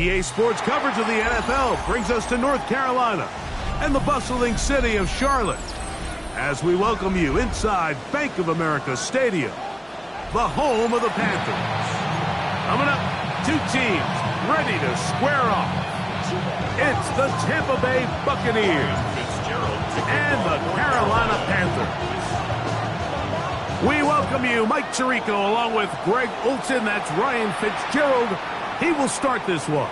EA Sports coverage of the NFL brings us to North Carolina and the bustling city of Charlotte as we welcome you inside Bank of America Stadium, the home of the Panthers. Coming up, two teams ready to square off. It's the Tampa Bay Buccaneers and the Carolina Panthers. We welcome you, Mike Tirico, along with Greg Olson. That's Ryan Fitzgerald. He will start this one.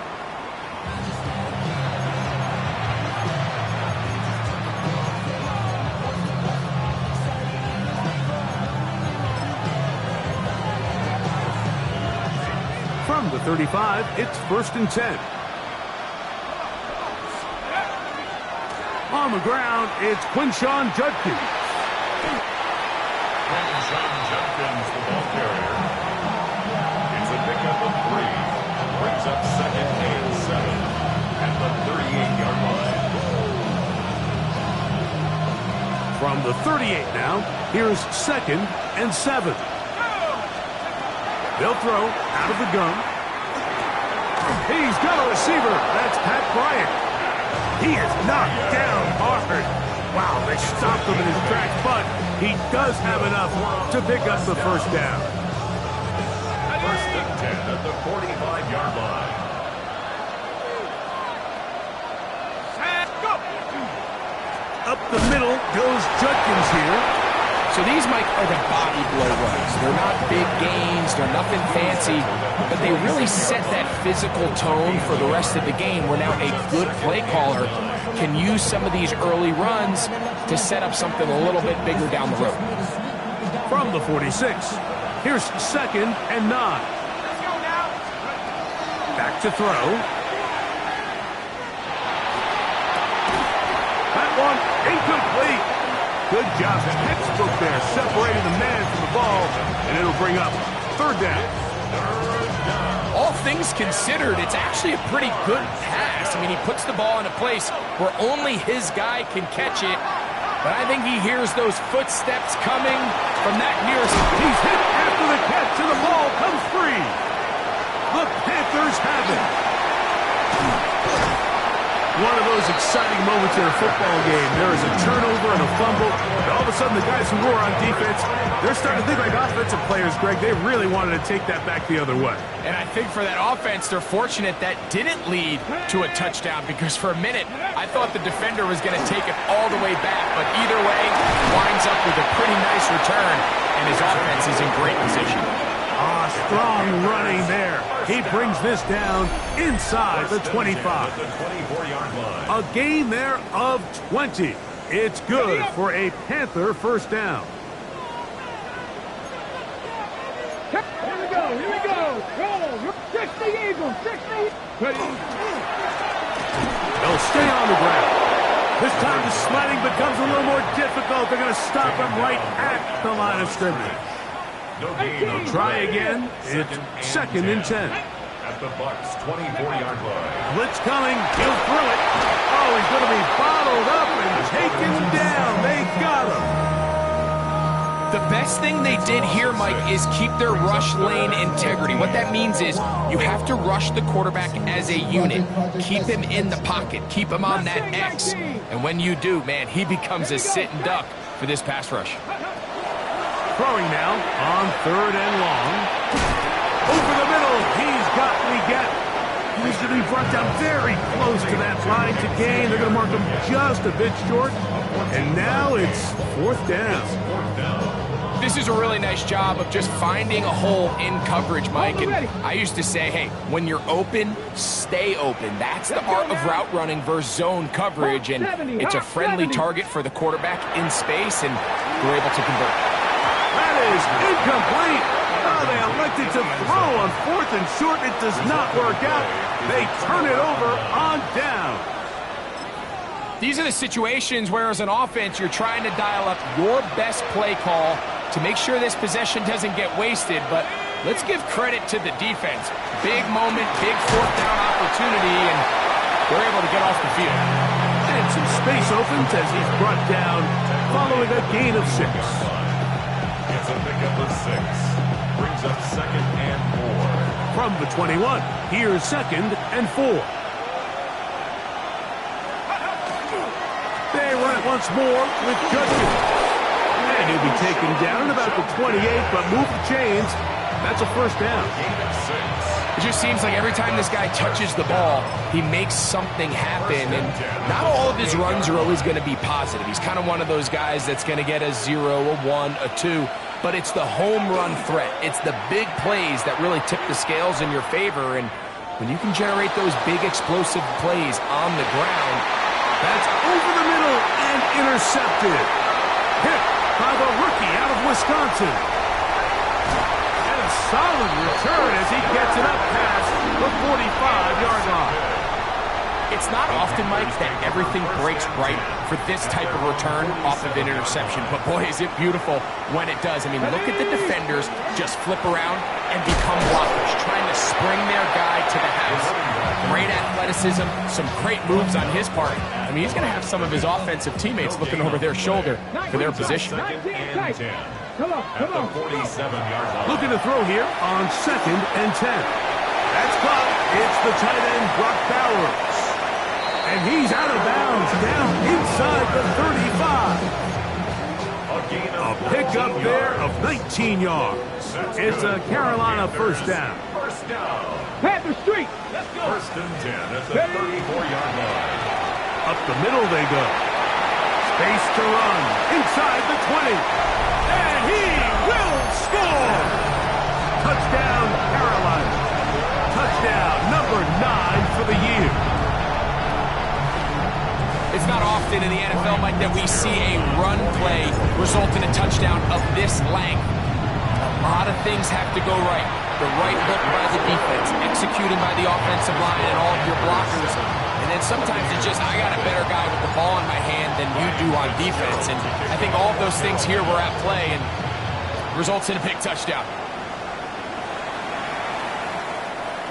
From the 35, it's 1st and 10. On the ground, it's Quinshon Judkins. Quinshon Judkins, the ball carrier. It's a pickup of 3. Brings up 2nd and 7 at the 38-yard line. From the 38 now, here's 2nd and 7. They'll throw out of the gun. He's got a receiver. That's Pat Bryant. He is knocked down hard. Wow, they stopped him in his tracks, but he does have enough to pick up the first down. 1st and 10 at the 45-yard line. Up the middle goes Judkins here. So these, Mike, are the body blow runs. They're not big gains, they're nothing fancy, but they really set that physical tone for the rest of the game where now a good play caller can use some of these early runs to set up something a little bit bigger down the road. From the 46, here's 2nd and 9. Back to throw. That one incomplete. Good job. Textbook there, separating the man from the ball, and it'll bring up 3rd down. All things considered, it's actually a pretty good pass. I mean, he puts the ball in a place where only his guy can catch it, but I think he hears those footsteps coming from that nearest. He's hit after the catch, and the ball comes free. The Panthers have it. One of those exciting moments in a football game. There is a turnover and a fumble, and all of a sudden the guys who were on defense, they're starting to think like offensive players, Greg. They really wanted to take that back the other way. And I think for that offense, they're fortunate that didn't lead to a touchdown, because for a minute, I thought the defender was going to take it all the way back, but either way, winds up with a pretty nice return, and his offense is in great position. Strong running there. He brings this down inside the 25. A gain there of 20. It's good for a Panther first down. Here we go. Roll. 60 Eagles, 60. They'll stay on the ground. This time the sliding becomes a little more difficult. They're going to stop him right at the line of scrimmage. They'll try again. It's 2nd and 10. At the Bucs' 24-yard line. Blitz coming. He'll throw it. Oh, he's going to be bottled up and taken down. They got him. The best thing they did here, Mike, is keep their rush lane integrity. What that means is you have to rush the quarterback as a unit. Keep him in the pocket. Keep him on that X. And when you do, man, he becomes a sit and duck for this pass rush. Throwing now on 3rd and long. Over the middle, he's got Leggett. He's going to be brought down very close to that line to gain. They're going to mark him just a bit short. And now it's 4th down. This is a really nice job of just finding a hole in coverage, Mike. And I used to say, hey, when you're open, stay open. That's the art of route running versus zone coverage. And it's a friendly target for the quarterback in space, and we're able to convert. That is incomplete. Oh, they elected to throw on 4th and short. It does not work out. They turn it over on down. These are the situations where, as an offense, you're trying to dial up your best play call to make sure this possession doesn't get wasted. But let's give credit to the defense. Big moment, big 4th down opportunity, and they're able to get off the field. And some space opens as he's brought down following a gain of 6. It's a pickup of 6. Brings up 2nd and 4. From the 21, here's 2nd and 4. They run it once more with Judkins. And he'll be taken down at about the 28, but move the chains. That's a first down. It just seems like every time this guy touches the ball, he makes something happen. And not all of his runs are always going to be positive. He's kind of one of those guys that's going to get a 0, a 1, a 2. But it's the home run threat. It's the big plays that really tip the scales in your favor. And when you can generate those big explosive plays on the ground, that's over the middle and intercepted. Hit by the rookie out of Wisconsin. And a solid return as he gets it up past the 45-yard line. It's not often, Mike, that everything breaks right for this type of return off of an interception. But boy, is it beautiful when it does. I mean, look at the defenders just flip around and become blockers, trying to spring their guy to the house. Great athleticism, some great moves on his part. I mean, he's going to have some of his offensive teammates looking over their shoulder for their position. Come on, come on. 47-yard line. Looking to throw here on 2nd and 10. That's caught. It's the tight end, Brock Bowers. And he's out of bounds, down inside the 35. A pickup there of 19 yards. It's a Carolina first down. First down. Panther Street. First and 10 at the 34-yard line. Up the middle they go. Space to run inside the 20. And he will score. Touchdown, Carolina. Touchdown number 9 for the year. It's not often in the NFL, Mike, that we see a run play result in a touchdown of this length. A lot of things have to go right. The right look by the defense, executing by the offensive line and all of your blockers. And then sometimes it's just, I got a better guy with the ball in my hand than you do on defense. And I think all of those things here were at play and results in a big touchdown.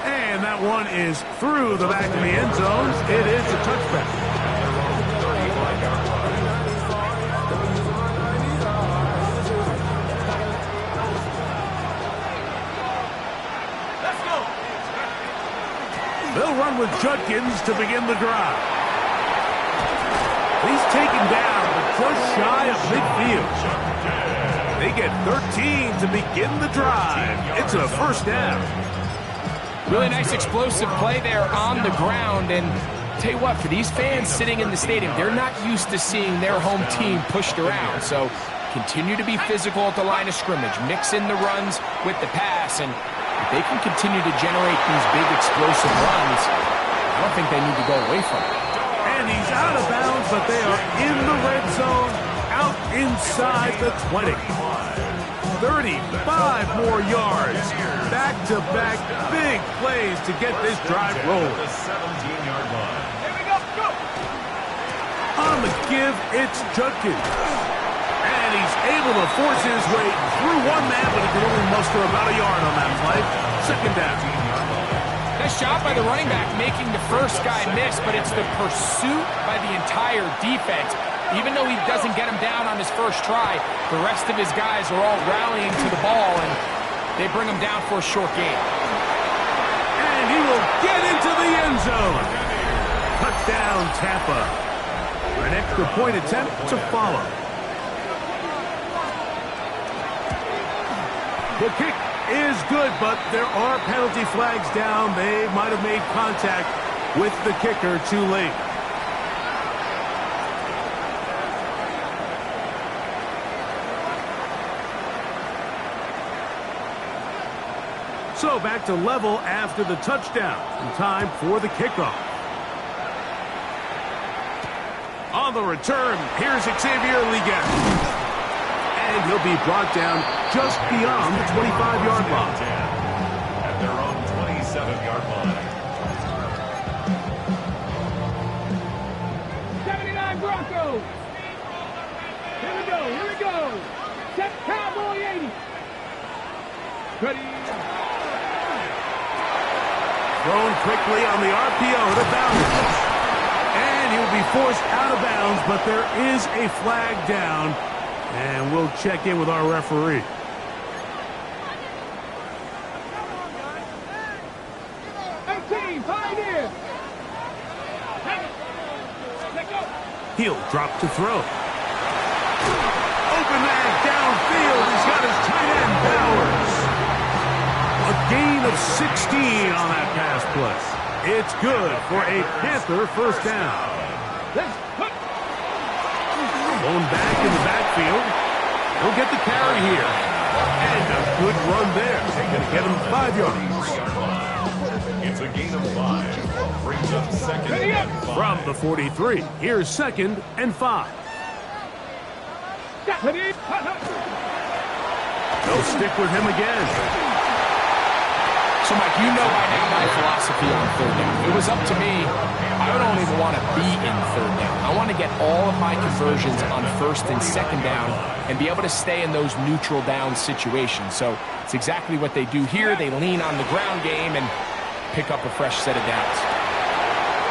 And that one is through the back of the end zone. It is a touchback. They'll run with Judkins to begin the drive. He's taken down, but just shy of midfield. They get 13 to begin the drive. It's a first down. Really nice explosive play there on the ground. And tell you what, for these fans sitting in the stadium, they're not used to seeing their home team pushed around. So continue to be physical at the line of scrimmage. Mix in the runs with the pass. And if they can continue to generate these big explosive runs, I don't think they need to go away from it. And he's out of bounds, but they are in the red zone, out inside the 20. 35 more yards. Back-to-back big plays to get this drive rolling. The 17-yard line. Here we go, go. On the give, it's Judkins. And he's able to force his way through one man, but he can only muster about a yard on that play. Second down. Nice job by the running back making the first guy miss, but it's the pursuit by the entire defense. Even though he doesn't get him down on his first try, the rest of his guys are all rallying to the ball, and they bring him down for a short gain. And he will get into the end zone. Touchdown, Tampa. An extra point attempt to follow. The kick is good, but there are penalty flags down. They might have made contact with the kicker too late. So back to level after the touchdown. And time for the kickoff. On the return, here's Xavier Legette. And he'll be brought down just beyond the 25-yard line. At their own 27-yard line. 79 Broncos. Here we go, here we go. Set Cowboy 80. Ready. Thrown quickly on the RPO to Bowers. And he'll be forced out of bounds, but there is a flag down. And we'll check in with our referee. Hey, team, find in. He'll drop to throw. Open man downfield. He's got his tight end, Bowers. A gain of 16 on that pass play. It's good for a Panther first down. Going back in the backfield. He'll get the carry here. And a good run there. Going to get him 5 yards. It's a gain of 5. Brings up second and 5. From the 43, here's 2nd and 5. They'll stick with him again. So, Mike, you know by now my philosophy on third down. If it was up to me, I don't even want to be in third down. I want to get all of my conversions on 1st and 2nd down and be able to stay in those neutral down situations. So it's exactly what they do here. They lean on the ground game and pick up a fresh set of downs.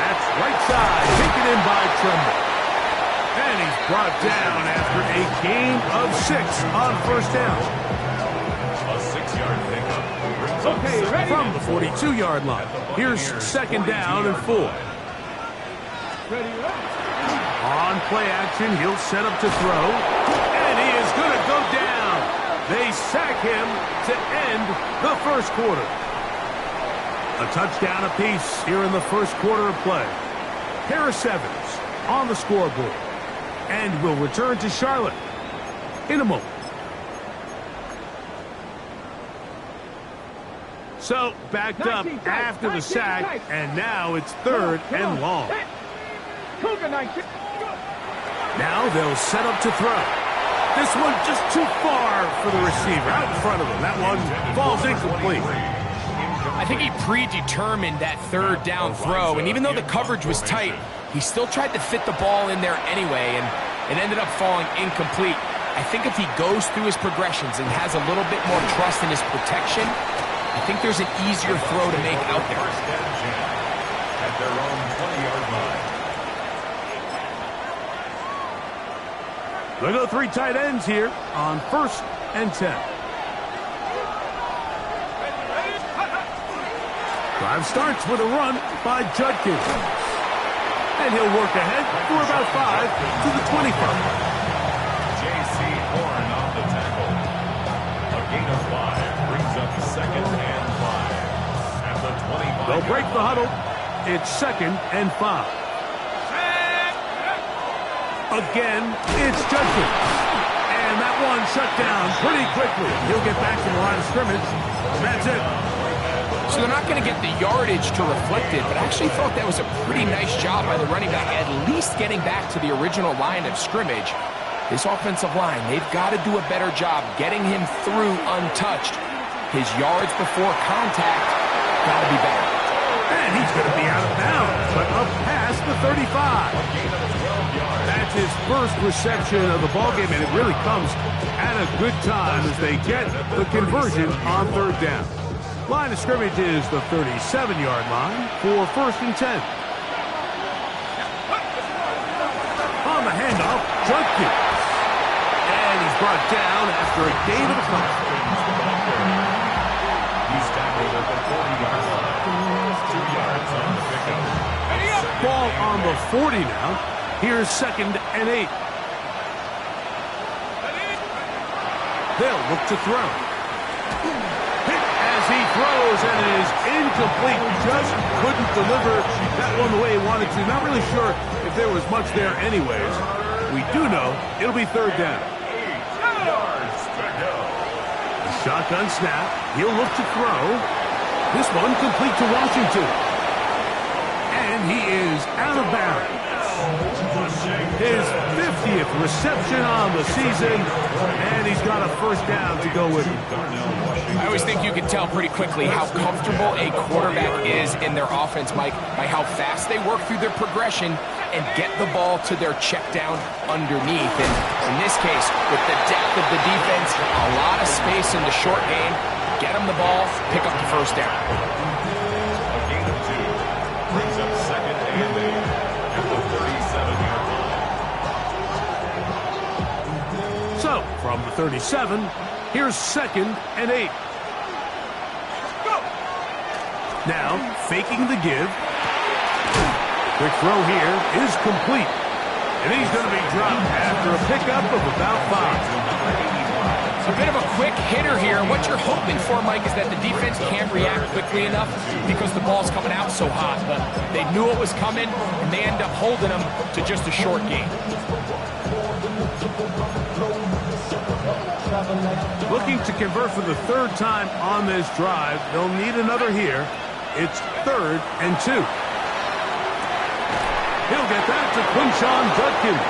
That's right side, taken in by Tremble. And he's brought down after a gain of 6 on 1st down. A 6-yard pickup. Okay, ready? From the 42-yard line, here's 2nd down and 4. Ready, ready. On play action, he'll set up to throw. And he is going to go down. They sack him to end the first quarter. A touchdown apiece here in the first quarter of play. Harris Evans on the scoreboard. And will return to Charlotte in a moment. So, backed up after the sack, and now it's 3rd and long. Now they'll set up to throw. This one just too far for the receiver, out in front of him. That one falls incomplete. I think he predetermined that 3rd down throw, and even though the coverage was tight, he still tried to fit the ball in there anyway, and it ended up falling incomplete. I think if he goes through his progressions and has a little bit more trust in his protection, I think there's an easier throw to make out there. At their own 20-yard line. They'll go 3 tight ends here on 1st and 10. Drive starts with a run by Judkins. And he'll work ahead for about 5 to the 25. J.C. Horn on the tackle. A gain of 5 brings up 2nd and 5. At the 25. They'll break the huddle. It's 2nd and 5. Again, it's Judkins. And that one shut down pretty quickly. He'll get back to the line of scrimmage. And that's it. So they're not going to get the yardage to reflect it, but I actually thought that was a pretty nice job by the running back, at least getting back to the original line of scrimmage. This offensive line, they've got to do a better job getting him through untouched. His yards before contact got to be better. And he's going to be out of bounds, but up past the 35. That's his first reception of the ballgame, and it really comes at a good time as they get the conversion on 3rd down. Line of scrimmage is the 37-yard line for 1st and 10. On the handoff, Judkins. And he's brought down after a gain of a couple. He's tackled at the 40-yard line. 2 yards on the pickup. Ball on the 40 now. Here's 2nd and 8. They'll look to throw. As he throws, and it is incomplete. Just couldn't deliver that one the way he wanted to. Not really sure if there was much there anyways. We do know it'll be 3rd down. 8 yards to go. The shotgun snap. He'll look to throw. This one complete to Washington. And he is out of bounds. His 50th reception on the season, and he's got a 1st down to go with him. I always think you can tell pretty quickly how comfortable a quarterback is in their offense, Mike, by how fast they work through their progression and get the ball to their check down underneath. And in this case, with the depth of the defense, a lot of space in the short game, get them the ball, pick up the 1st down. A gain of 2 brings up 2nd and 8 at the 37-yard line. So, from the 37, here's 2nd and 8. Now, faking the give. Quick throw here is complete. And he's going to be dropped after a pickup of about 5. A bit of a quick hitter here. What you're hoping for, Mike, is that the defense can't react quickly enough because the ball's coming out so hot. But they knew it was coming, and they end up holding them to just a short game. Looking to convert for the third time on this drive. They'll need another here. It's 3rd and 2. He'll get that to Quinshon Judkins.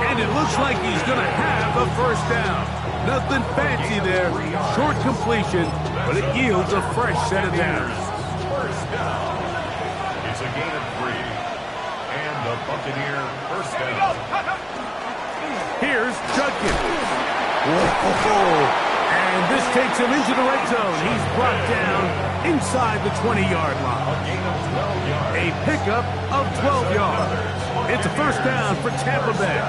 And it looks like he's going to have a first down. Nothing fancy there. Short completion, but it yields a fresh set of downs. First down. It's a gain of 3. And the Buccaneer first down. Here's Judkins. And this takes him into the red zone. He's brought down inside the 20-yard line. A gain of 12 yards. A pickup of 12 yards. It's a first down for Tampa Bay.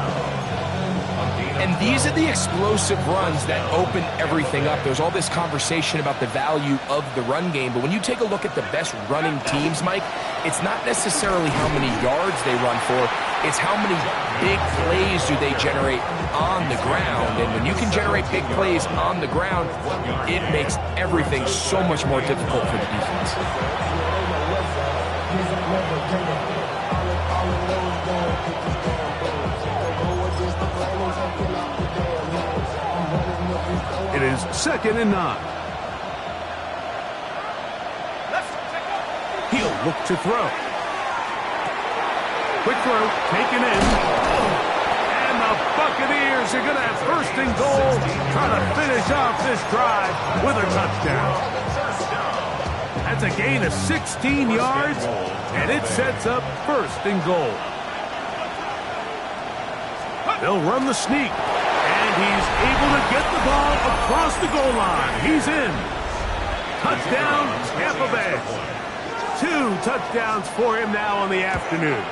And these are the explosive runs that open everything up. There's all this conversation about the value of the run game, but when you take a look at the best running teams, Mike, it's not necessarily how many yards they run for, it's how many big plays do they generate on the ground. And when you can generate big plays on the ground, it makes everything so much more difficult for the defense. It is 2nd and 9. He'll look to throw. Quick throw, taken in. And the Buccaneers are going to have 1st and goal, trying to finish off this drive with a touchdown. That's a gain of 16 yards, and it sets up 1st and goal. They'll run the sneak. And he's able to get the ball across the goal line. He's in. Touchdown, Tampa Bay. 2 touchdowns for him now on the afternoon.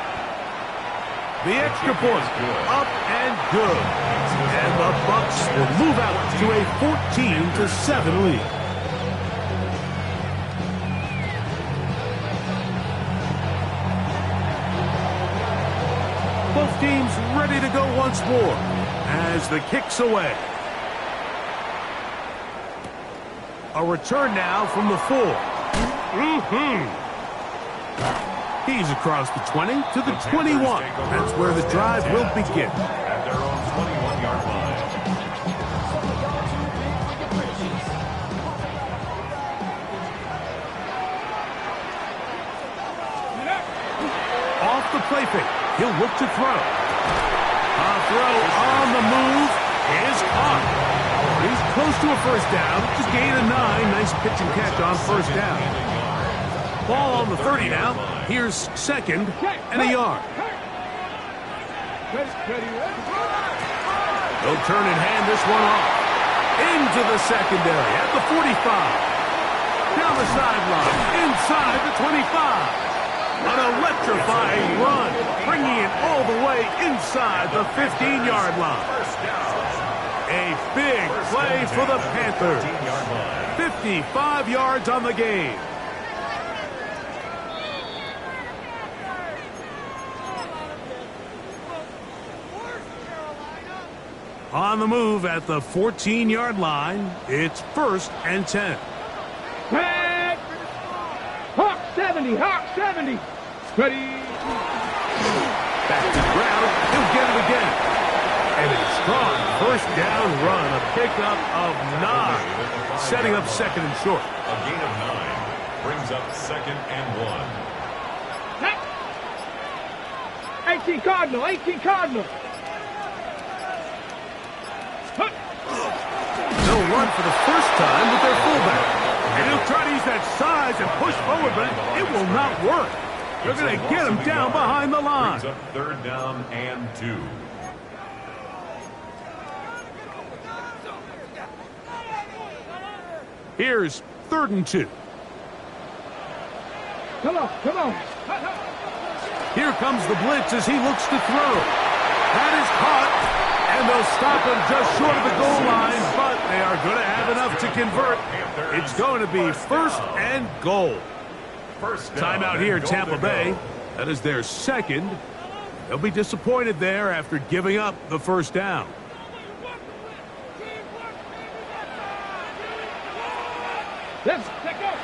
The extra point, up and good. And the Bucs will move out to a 14-7 lead. Both teams ready to go once more as the kick's away. A return now from the 4. He's across the 20 to the 21. That's where the drive will begin. At their own 21-yard line. Off the play fake. He'll look to throw. A throw on the move is caught. He's close to a first down. It's a gain of 9. Nice pitch and catch on first down. Ball on the 30 now. Here's 2nd and a yard. They'll turn and hand this one off. Into the secondary at the 45. Down the sideline. Inside the 25. An electrifying run, bringing it all the way inside the 15-yard line. A big play for the Panthers. 55 yards on the game. On the move at the 14-yard line, it's 1st and 10. Hawk 70, Hawk 70. Ready. Back to the ground. He'll get it again. And a strong first down run. A pickup of 9. Setting up 2nd and short. A gain of 9 brings up 2nd and 1. 18 Cardinal, 18 Cardinal. They'll run for the first time with their fullback. And he'll try to use that size and push forward, but it will not work. They're going to get him down behind the line. Brings up 3rd down and 2. Here's 3rd and 2. Come on, come on. Here comes the blitz as he looks to throw. That is caught, and they'll stop him just short of the goal line, but they are going to have enough to convert. It's going to be 1st and goal. First down Timeout and here, goal Tampa to Bay. go. That is their 2nd They'll be disappointed there after giving up the first down. Let's take off.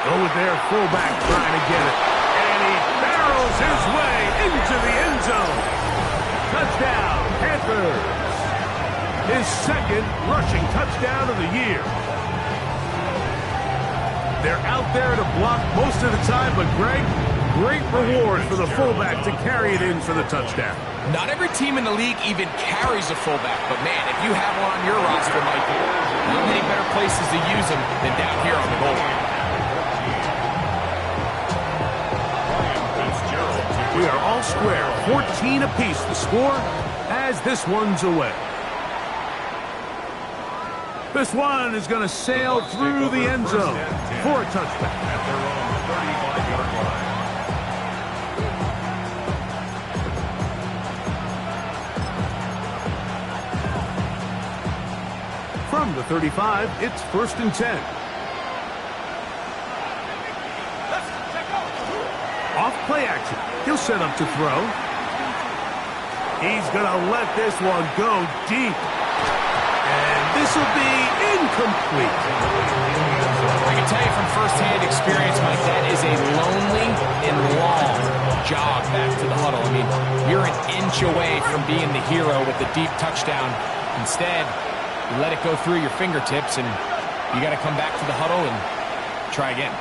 Go with their fullback trying to get it. And he barrels his way into the end zone. Touchdown, Panthers. His second rushing touchdown of the year. They're out there to block most of the time, but Greg, great reward for the fullback to carry it in for the touchdown. Not every team in the league even carries a fullback, but man, if you have one on your roster, Mike, not many better places to use them than down here on the goal line. We are all square, 14 apiece the score as this one's away. This one is going to sail through the end zone for a touchdown. At their own 35-yard line. From the 35, it's 1st and 10. Off play action. He'll set up to throw. He's going to let this one go deep. And this will be incomplete. I can tell you from firsthand experience, Mike, that is a lonely and long jog back to the huddle. I mean, you're an inch away from being the hero with the deep touchdown. Instead, you let it go through your fingertips, and you got to come back to the huddle and try again.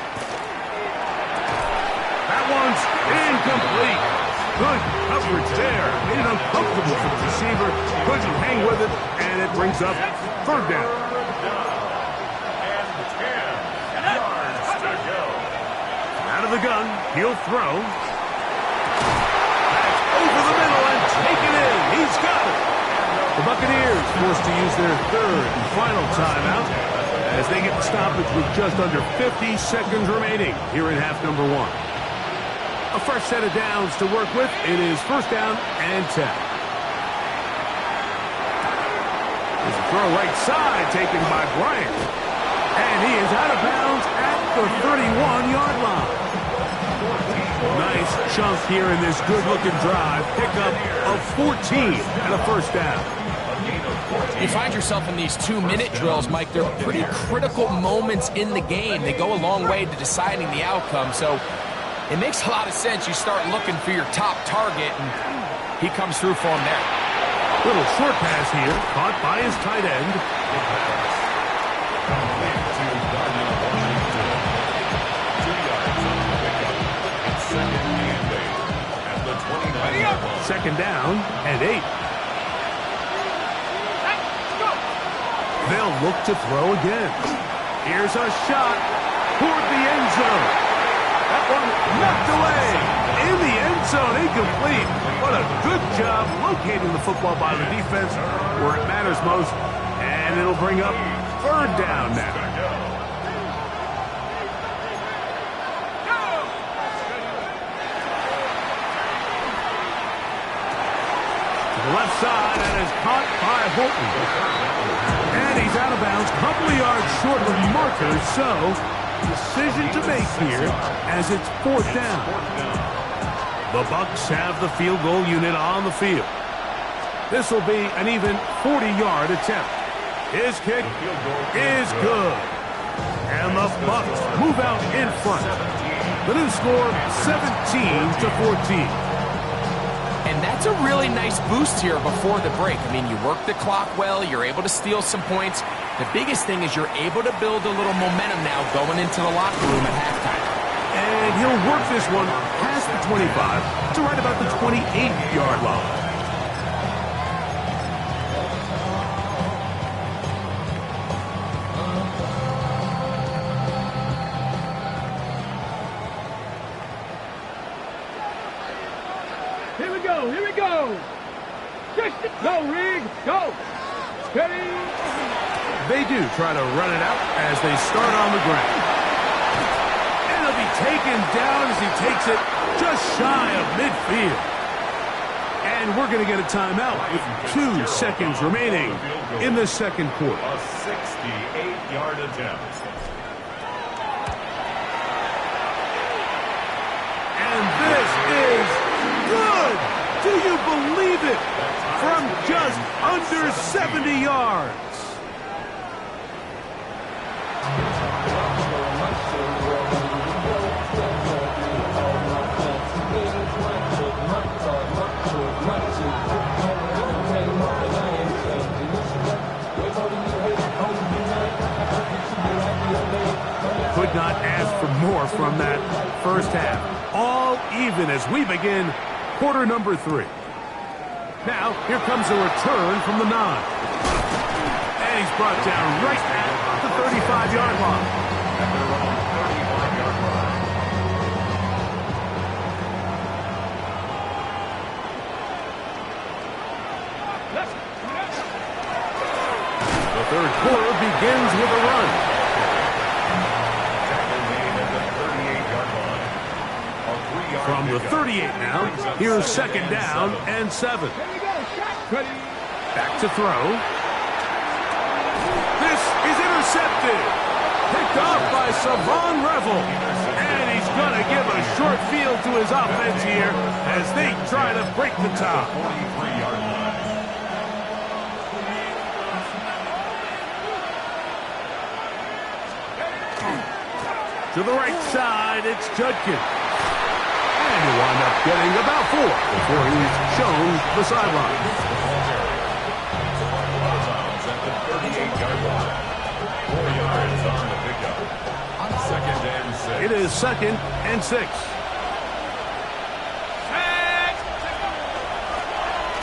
That one's incomplete. Good coverage there. Made it uncomfortable for the receiver. Couldn't hang with it, and it brings up 3rd down. And 10 yards to go. Out of the gun, he'll throw. That's over the middle and taken in. He's got it. The Buccaneers forced to use their 3rd and final timeout as they get the stoppage with just under 50 seconds remaining here in half number 1. A fresh set of downs to work with. It is 1st down and 10. There's a throw right side taken by Bryant. And he is out of bounds at the 31-yard line. Nice chunk here in this good-looking drive. Pickup of 14 and a 1st down. You find yourself in these 2-minute drills, Mike. They're pretty critical moments in the game. They go a long way to deciding the outcome. So it makes a lot of sense. You start looking for your top target, and he comes through for him there. Little short pass here, caught by his tight end. Second down and 8. They'll look to throw again. Here's a shot toward the end zone. That one knocked away. In the end zone, incomplete. What a good job locating the football by the defense where it matters most. And it'll bring up 3rd down now. To the left side, and is caught by Horton. And he's out of bounds, couple of yards short of the marker, so decision to make here as it's 4th down. The Bucs have the field goal unit on the field. This will be an even 40-yard attempt. His kick is good. And the Bucs move out in front. The new score, 17-14. And that's a really nice boost here before the break. I mean, you work the clock well, you're able to steal some points. The biggest thing is you're able to build a little momentum now going into the locker room at halftime. And he'll work this one past the 25 to right about the 28-yard line. Here we go, here we go. Go, Reed, go. Steady. They do try to run it out as they start on the ground. And he'll be taken down as he takes it just shy of midfield. And we're going to get a timeout with 2 seconds remaining in the second quarter. A 68-yard attempt. And this is good. with it from just under 70 yards. Could not ask for more from that first half. All even as we begin quarter number 3. Now, here comes a return from the 9. And he's brought down right at the 35-yard line. And they're on the 35-yard line. The third quarter begins with a run. Tackle made at the 38-yard line. A 3-yard From the pickup. 38 now, Brings up here's second second down and 7. There you go, shot. Back to throw. This is intercepted. Picked off by Savon Revel. And he's going to give a short field to his offense here as they try to break the top. 43-yard line. To the right side, it's Judkins. And he'll wind up getting about 4 before he's shown the sideline. At the 38-yard line. 4 yards on the pickup. Second and 6. It is second and 6.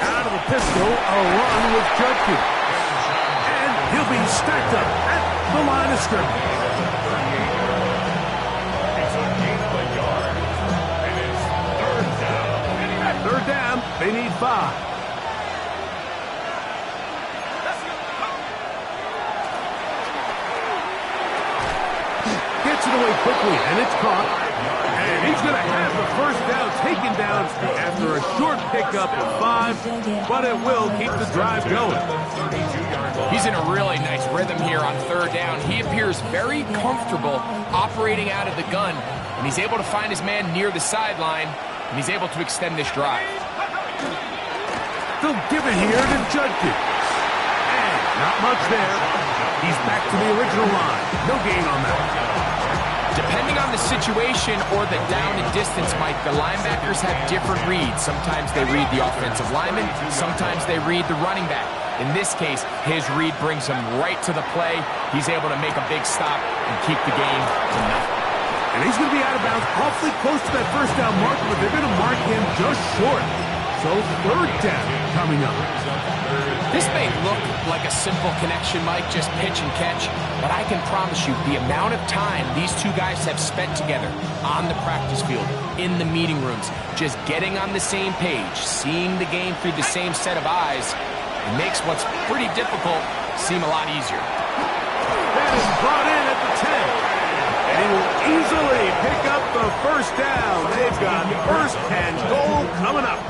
Out of the pistol, a run with Judkins. And he'll be stacked up at the line of scrimmage. It's a gain of a yard. And it's third down. Third down, they need 5. Gets it away quickly, and it's caught. And he's going to have the first down taken down after a short pickup of 5, but it will keep the drive going. 32-yard line. He's in a really nice rhythm here on third down. He appears very comfortable operating out of the gun, and he's able to find his man near the sideline, and he's able to extend this drive. They'll give it here to Judkins. And not much there. He's back to the original line. No gain on that. Depending on the situation or the down and distance, Mike, the linebackers have different reads. Sometimes they read the offensive lineman. Sometimes they read the running back. In this case, his read brings him right to the play. He's able to make a big stop and keep the game to nothing. And he's going to be out of bounds awfully close to that first down mark, but they're going to mark him just short. So third down coming up. This may look like a simple connection, Mike, just pitch and catch, but I can promise you the amount of time these two guys have spent together on the practice field, in the meeting rooms, just getting on the same page, seeing the game through the same set of eyes, it makes what's pretty difficult seem a lot easier. That is brought in at the 10. And he will easily pick up the first down. They've got first and goal coming up.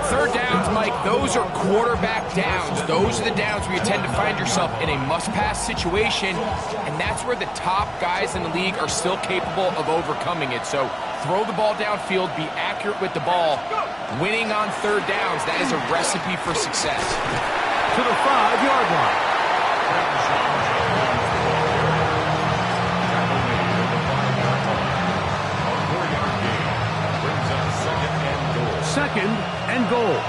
Third downs, Mike, those are quarterback downs. Those are the downs where you tend to find yourself in a must-pass situation, and that's where the top guys in the league are still capable of overcoming it. So throw the ball downfield, be accurate with the ball. Winning on third downs, that is a recipe for success. To the 5-yard line. Second and goal.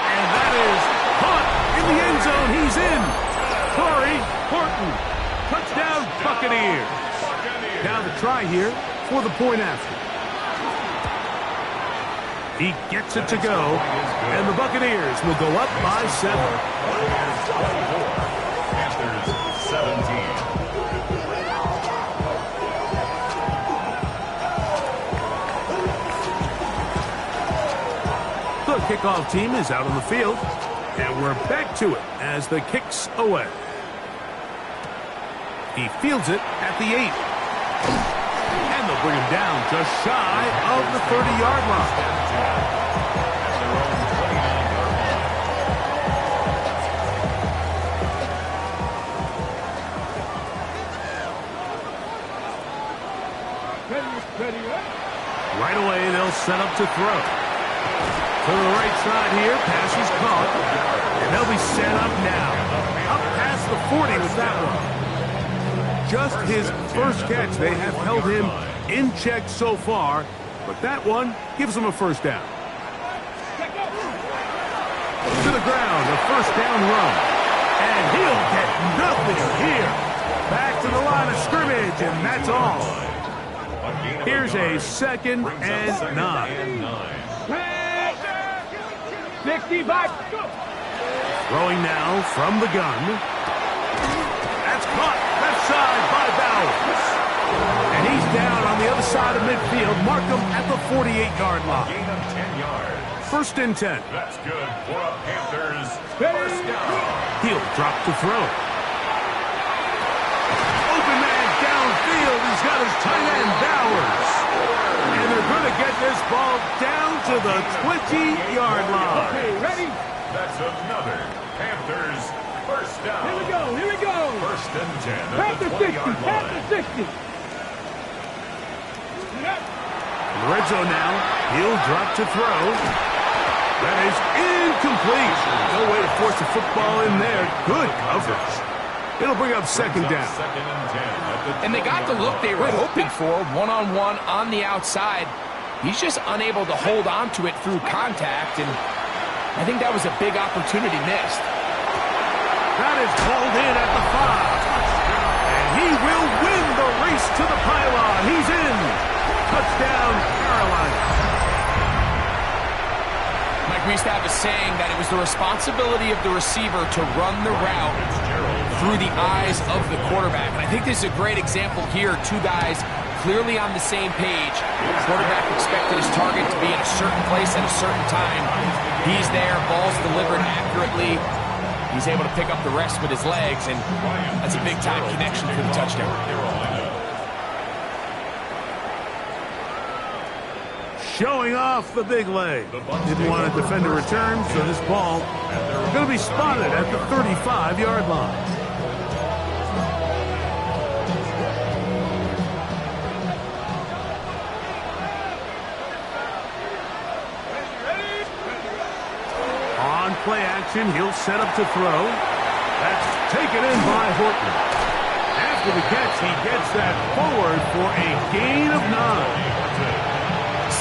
And that is caught in the end zone. He's in. Corey Horton. Touchdown Buccaneers. Now the try here for the point after. He gets it to go, and the Buccaneers will go up by 7. Panthers 17. The kickoff team is out on the field, and we're back to it as the kick's away. He fields it at the 8. And they'll bring him down just shy of the 30-yard line. Right away, they'll set up to throw. To the right side here, pass is caught. And they'll be set up now. Up past the 40 with that one. Just his first catch. They have held him in check so far, but that one gives him a first down. To the ground, a first down run. And he'll get nothing here. Back to the line of scrimmage, and that's all. Here's a 2nd and 9. 65. Throwing now from the gun. That's caught left side by Bowers. And he's down on the other side of midfield. Mark him at the 48-yard line. Gain of 10 yards. 1st and 10. That's good for a Panthers first down. He'll drop to throw. Open man downfield. He's got his tight end, Bowers. And they're going to get this ball down to the 20-yard line. Okay, ready? That's another Panthers first down. Here we go, here we go. 1st and 10 at Panther the 60, 20-yard Panther line. 60. Red zone now. He'll drop to throw. That is incomplete. No way to force the football in there. Good coverage. It'll bring up 2nd down. 2nd and 10 at the And they got the look they were hoping for, one-on-one on the outside. He's just unable to hold on to it through contact, and I think that was a big opportunity missed. That is called in at the 5. And he will win the race to the pylon. He's in. Touchdown, Carolina. Mike, we used to have a saying that it was the responsibility of the receiver to run the route through the eyes of the quarterback. And I think this is a great example here. Two guys clearly on the same page. The quarterback expected his target to be in a certain place at a certain time. He's there, ball's delivered accurately. He's able to pick up the rest with his legs, and that's a big-time connection for the touchdown. Showing off the big leg. Didn't want to defend a return, so this ball is going to be spotted at the 35-yard line. On play action, he'll set up to throw. That's taken in by Horton. After the catch, he gets that forward for a gain of 9.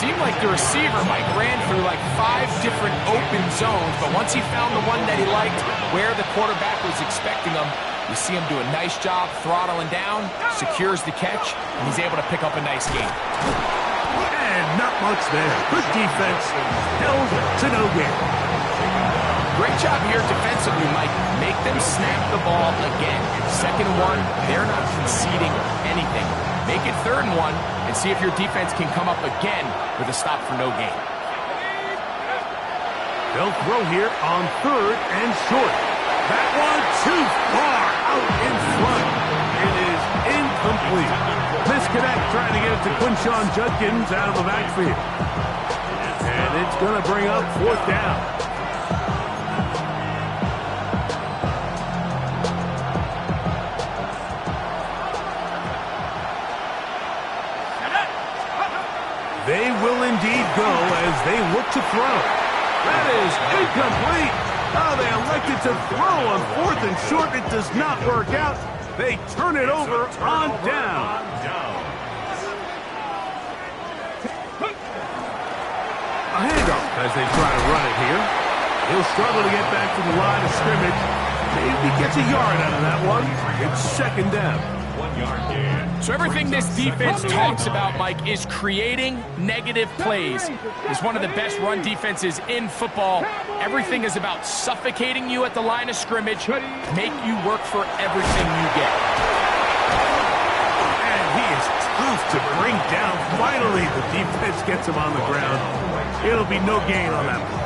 Seemed like the receiver, Mike, ran through like 5 different open zones, but once he found the one that he liked, where the quarterback was expecting him, you see him do a nice job throttling down, secures the catch, and he's able to pick up a nice gain. And not much there. Good defense, held to no gain. Great job here defensively, Mike. Make them snap the ball again. 2nd and 1, they're not conceding anything. Make it 3rd and 1, and see if your defense can come up again with a stop for no gain. They'll throw here on 3rd and short. That one too far out in front. It is incomplete. Misconnect trying to get it to Quinshon Judkins out of the backfield. And it's going to bring up 4th down. They will indeed go as they look to throw. That is incomplete. Oh, they elected to throw on 4th and short. It does not work out. They turn it over on down. A handoff as they try to run it here. He'll struggle to get back to the line of scrimmage. Maybe gets a yard out of that one. It's 2nd down. 1 yard gain. So everything this defense talks about, Mike, is creating negative plays. It's one of the best run defenses in football. Everything is about suffocating you at the line of scrimmage, make you work for everything you get. And he is tough to bring down. Finally, the defense gets him on the ground. It'll be no gain on that one.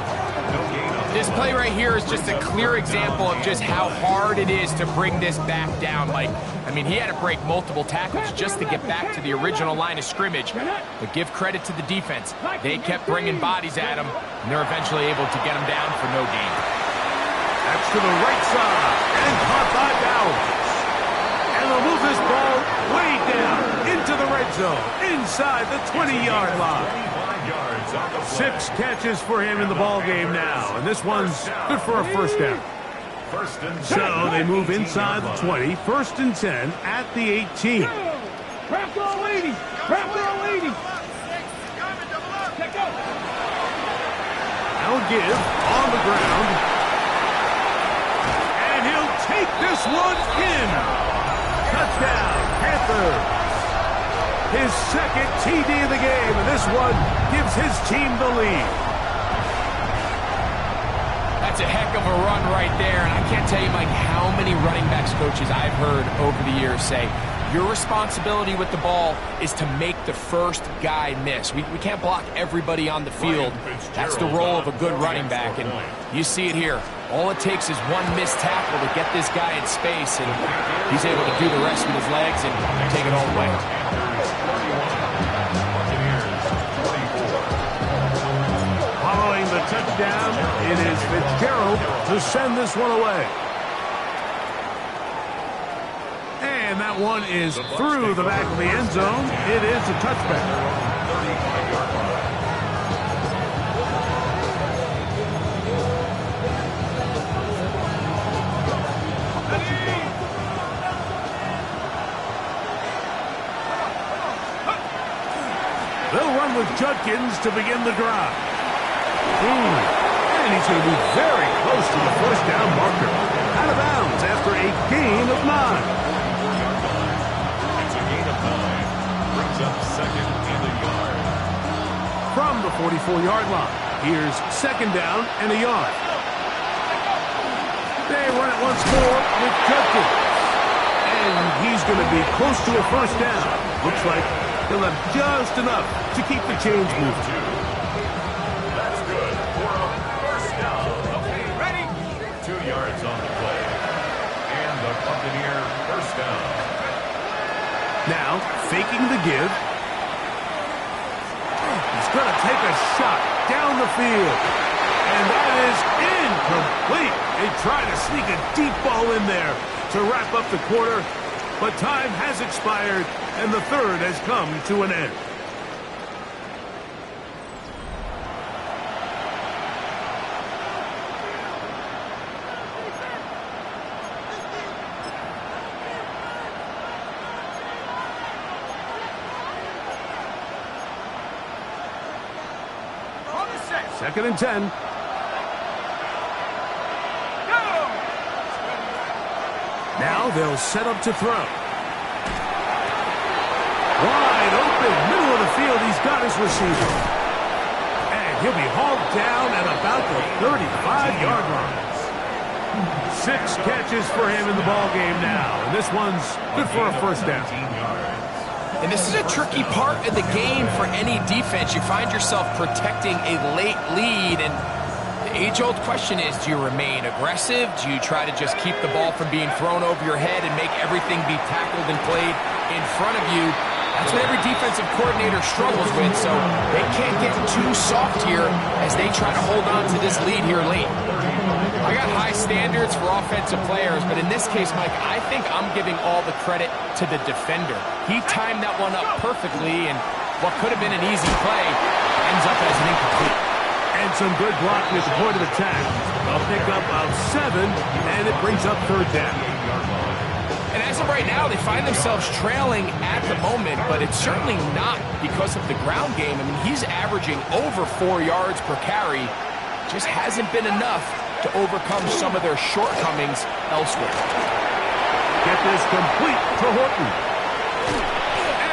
This play right here is just a clear example of just how hard it is to bring this back down, Mike. I mean, he had to break multiple tackles just to get back to the original line of scrimmage. But give credit to the defense. They kept bringing bodies at him, and they're eventually able to get him down for no gain. That's to the right side, and caught by Bowers. And they'll move this ball way down into the red zone, inside the 20-yard line. 25 yards on the play. 6 catches for him in the ball game now, and this one's good for a first down. First and 10. So they move inside the 20, first and 10 at the 18. Crack all 80. Crack all 80. Check out. Now give on the ground. And he'll take this one in. Touchdown, Panthers. His second TD of the game, and this one gives his team the lead. That's a heck of a run right there, and I can't tell you, Mike, how many running backs coaches I've heard over the years say, your responsibility with the ball is to make the first guy miss. We can't block everybody on the field. That's the role of a good running back, and you see it here. All it takes is one missed tackle to get this guy in space, and he's able to do the rest with his legs and take it all the way. Following the touchdown, it is Fitzgerald to send this one away. And that one is through the back of the end zone. It is a touchback. They'll run with Judkins to begin the drive. And he's going to be very close to the first down marker. Out of bounds after a gain of 9. It's a gain of 9. Brings up second and a yard. From the 44-yard line, here's second down and a yard. They run it once more with Judkins. And he's going to be close to a first down. Looks like he'll have just enough to keep the chains moving. That's good for a first down. Okay, ready? 2 yards on the play. And the Buccaneer first down. Now, faking the give. He's going to take a shot down the field. And that is incomplete. They try to sneak a deep ball in there to wrap up the quarter. But time has expired, and the third has come to an end. Second and 10. Now they'll set up to throw. Wide open, middle of the field, he's got his receiver. And he'll be hauled down at about the 35-yard line. 6 catches for him in the ball game now, and this one's good for a first down. And this is a tricky part of the game for any defense. You find yourself protecting a late lead, and the age-old question is, do you remain aggressive? Do you try to just keep the ball from being thrown over your head and make everything be tackled and played in front of you? That's what every defensive coordinator struggles with, so they can't get too soft here as they try to hold on to this lead here late. I got high standards for offensive players, but in this case, Mike, I think I'm giving all the credit to the defender. He timed that one up perfectly, and what could have been an easy play ends up as an incomplete. And some good blocking at the point of attack. A pickup of 7, and it brings up third down. And as of right now, they find themselves trailing at the moment, but it's certainly not because of the ground game. I mean, he's averaging over 4 yards per carry. Just hasn't been enough to overcome some of their shortcomings elsewhere. Get this complete to Horton.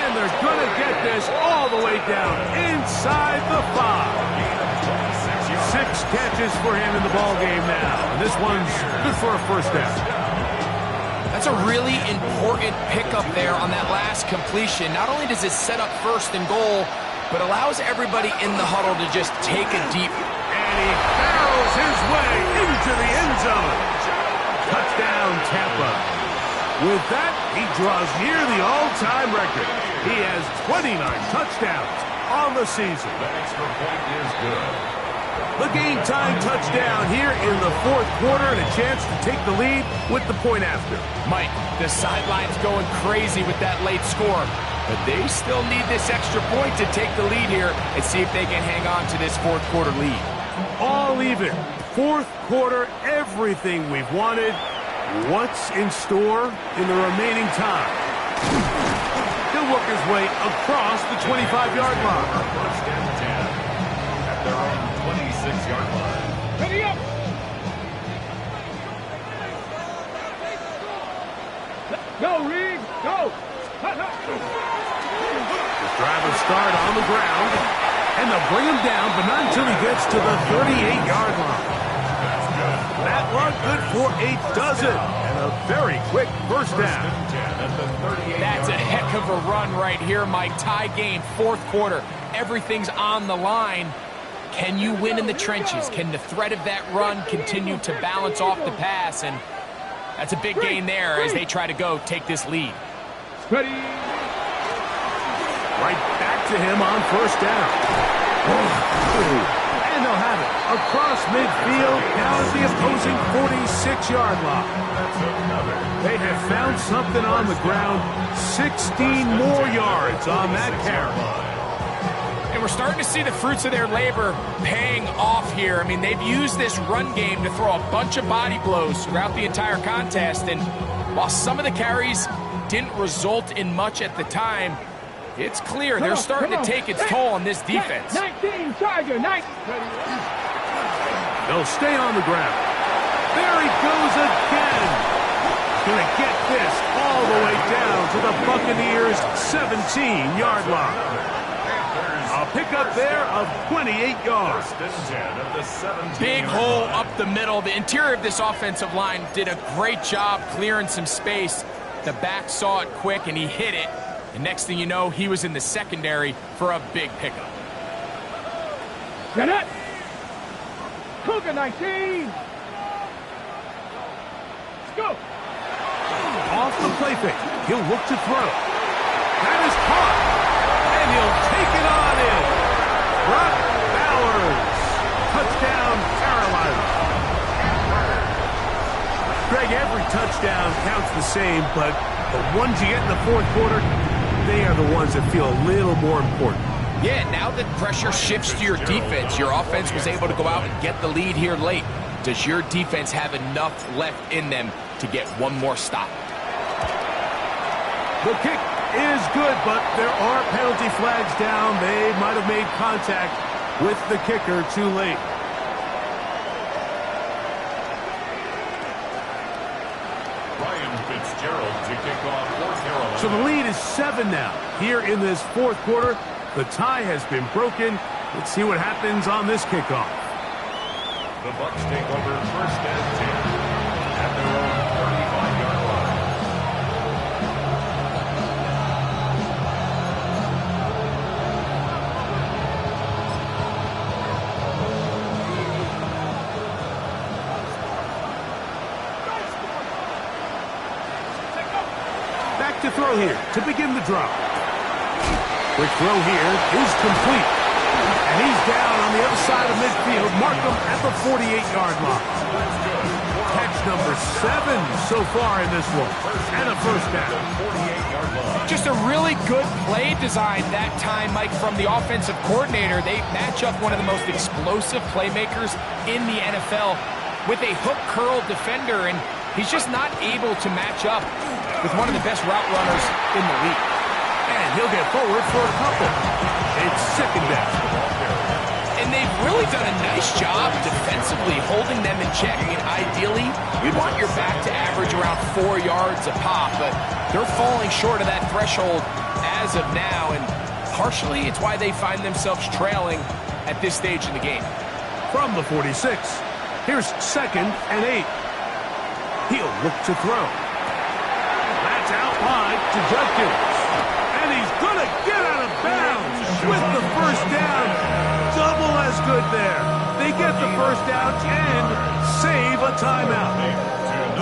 And they're going to get this all the way down inside the 5. 6 catches for him in the ball game now. And this one's good for a first down. That's a really important pickup there on that last completion. Not only does it set up first and goal, but allows everybody in the huddle to just take a deep. And he barrels his way into the end zone. Touchdown, Tampa. With that, he draws near the all-time record. He has 29 touchdowns on the season. The extra point is good. The game-tying touchdown here in the fourth quarter and a chance to take the lead with the point after. Mike, the sideline's going crazy with that late score, but they still need this extra point to take the lead here and see if they can hang on to this fourth quarter lead. All even. Fourth quarter, everything we've wanted. What's in store in the remaining time? He'll work his way across the 25-yard line. First and 10 at their own 26-yard line. Ready up. Go, Reed. Go. The drive will start on the ground, and they'll bring him down, but not until he gets to the 38-yard line. That run good for a dozen, and a very quick first down. That's a heck of a run right here, Mike. Tie game, fourth quarter. Everything's on the line. Can you win in the trenches? Can the threat of that run continue to balance off the pass? And that's a big gain there as they try to go take this lead. Ready. Right back to him on first down. And they'll have it across midfield, down at the opposing 46-yard line. They have found something on the ground. 16 more yards on that carry. And we're starting to see the fruits of their labor paying off here. I mean, they've used this run game to throw a bunch of body blows throughout the entire contest. And while some of the carries didn't result in much at the time, it's clear they're starting to take its toll on this defense. 19, Tiger, 19. They'll stay on the ground. There he goes again. Going to get this all the way down to the Buccaneers' 17-yard line. A pickup there of 28 yards. Big hole up the middle. The interior of this offensive line did a great job clearing some space. The back saw it quick, and he hit it. And next thing you know, he was in the secondary for a big pickup. Get it. Cougar 19. Let's go. Off the play fake. He'll look to throw. That is caught. And he'll take it on in. Brock Bowers. Touchdown, Carolina. Greg, every touchdown counts the same, but the ones you get in the fourth quarter, they are the ones that feel a little more important. Yeah, now that pressure shifts to your defense, your offense was able to go out and get the lead here late. Does your defense have enough left in them to get one more stop? The kick is good, but there are penalty flags down. They might have made contact with the kicker too late. Ryan Fitzgerald to kick off for Carolina. So the lead is 7 now. Here in this fourth quarter, the tie has been broken. Let's see what happens on this kickoff. The Bucs take over first and 10 at their own 35-yard line. Back to throw here to begin the drive. Quick throw here is complete. And he's down on the other side of midfield. Mark him at the 48-yard line. Catch number 7 so far in this one. And a first down. Just a really good play design that time, Mike, from the offensive coordinator. They match up one of the most explosive playmakers in the NFL with a hook curl defender, and he's just not able to match up with one of the best route runners in the league. And he'll get forward for a couple. It's second down. And they've really done a nice job defensively holding them in check. I mean, ideally, you'd want your back to average around 4 yards a pop, but they're falling short of that threshold as of now, and partially it's why they find themselves trailing at this stage in the game. From the 46, here's second and 8. He'll look to throw. That's out wide to Judkins. And he's going to get out of bounds with the first down. Double as good there. They get the first down and save a timeout.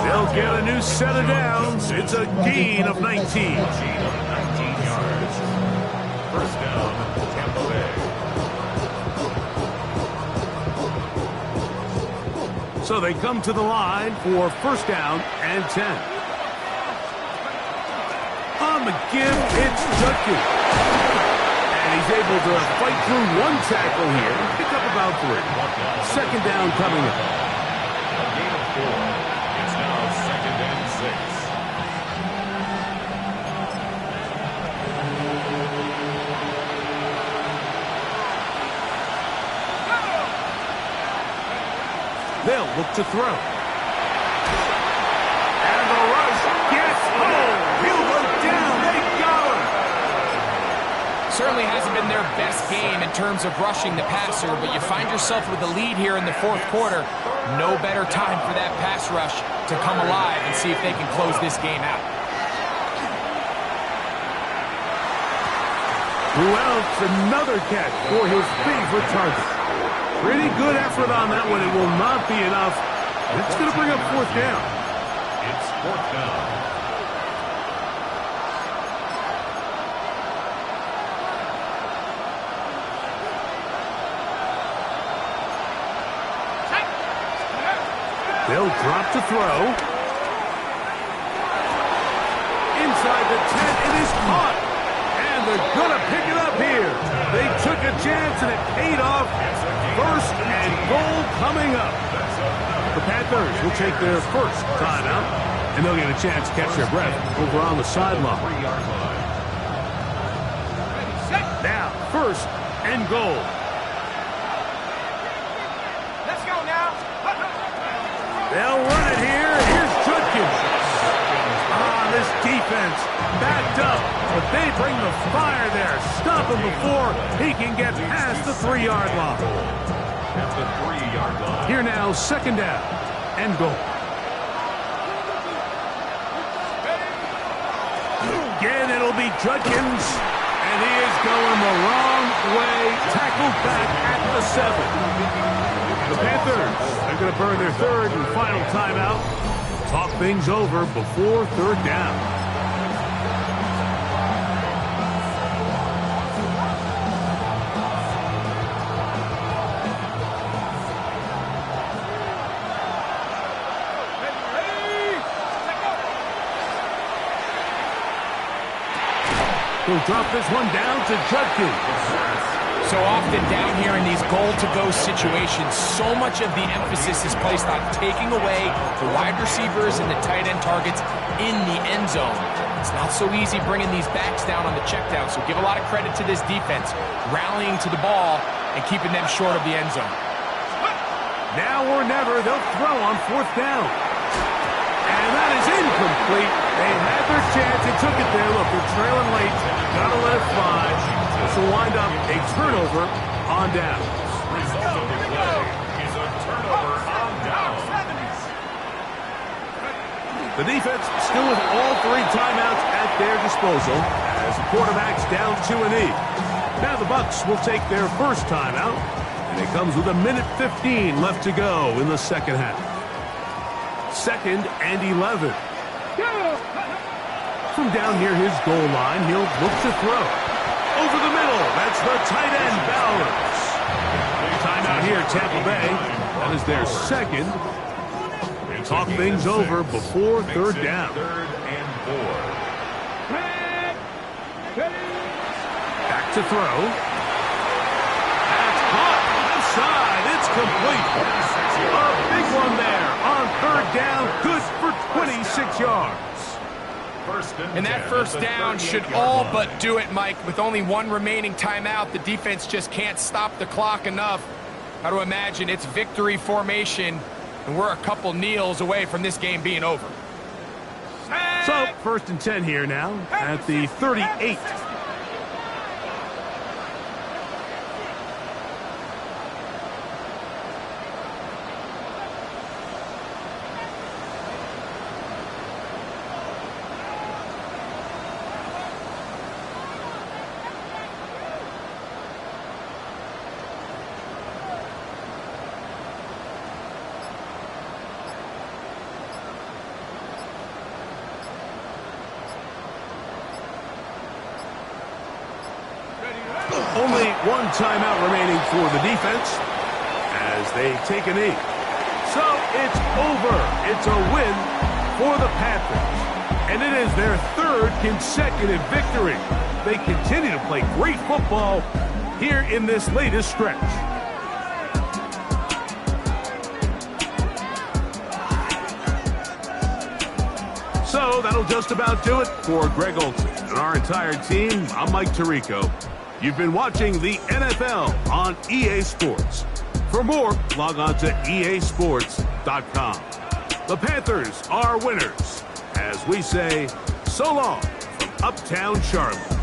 They'll get a new set of downs. It's a gain of 19. yards. First down, Tampa Bay. So they come to the line for first down and 10. On the give, it's Judkins. And he's able to fight through one tackle here. Pick up about 3. Second down coming up. A gain of 4. It's now second and 6. They'll look to throw. And the rush gets home. He'll go down. They got him. Certainly hasn't been their best game in terms of rushing the passer, but you find yourself with a lead here in the fourth quarter. No better time for that pass rush to come alive and see if they can close this game out. Who else? Another catch for his favorite target. Pretty good effort on that one. It will not be enough. It's going to bring up fourth down. It's fourth down. They'll drop to throw. Inside the 10, it is caught. And they're going to pick it up here. They took a chance and it paid off. First and goal coming up. The Panthers will take their first timeout, and they'll get a chance to catch their breath over on the sideline. Now, first and goal. Let's go now. They'll run it here. Here's Judkins. This defense backed up, but they bring the fire there. Stop him before he can get past the 3-yard line. At the 3-yard line. Here now, second down and goal. Again, it'll be Judkins, and he is going the wrong way. Tackled back at the 7. The Panthers are going to burn their third and final timeout. Talk things over before third down. He'll drop this one down to Judkins. So often down here in these goal-to-go situations, so much of the emphasis is placed on taking away the wide receivers and the tight end targets in the end zone. It's not so easy bringing these backs down on the check down, so give a lot of credit to this defense, rallying to the ball and keeping them short of the end zone. Now or never, they'll throw on fourth down. And that is incomplete. They had their chance. They took it there. Look, they're trailing late. Gotta let it fly. This will wind up a turnover on down. Result of the play is a turnover on down. The defense still with all 3 timeouts at their disposal as the quarterback's down 2-E. Now the Bucs will take their first timeout, and it comes with 1:15 left to go in the second half. Second and 11. From down near his goal line, he'll look to throw. Over the middle, that's the tight end, Bowers. Timeout here, Tampa Bay. That is their second. Talk things over before third down. Third and 4. Back to throw. That's caught. Inside. It's complete. A big one there on third down. Good for 26 yards. And that first down should all but do it, Mike. With only 1 remaining timeout, the defense just can't stop the clock enough. Got to imagine it's victory formation, and we're a couple kneels away from this game being over. So, first and 10 here now at the 38. Only 1 timeout remaining for the defense as they take a knee. So it's over. It's a win for the Panthers. And it is their third consecutive victory. They continue to play great football here in this latest stretch. So that'll just about do it for Greg Olsen and our entire team. I'm Mike Tirico. You've been watching the NFL on EA Sports. For more, log on to easports.com. The Panthers are winners. As we say, so long from Uptown Charlotte.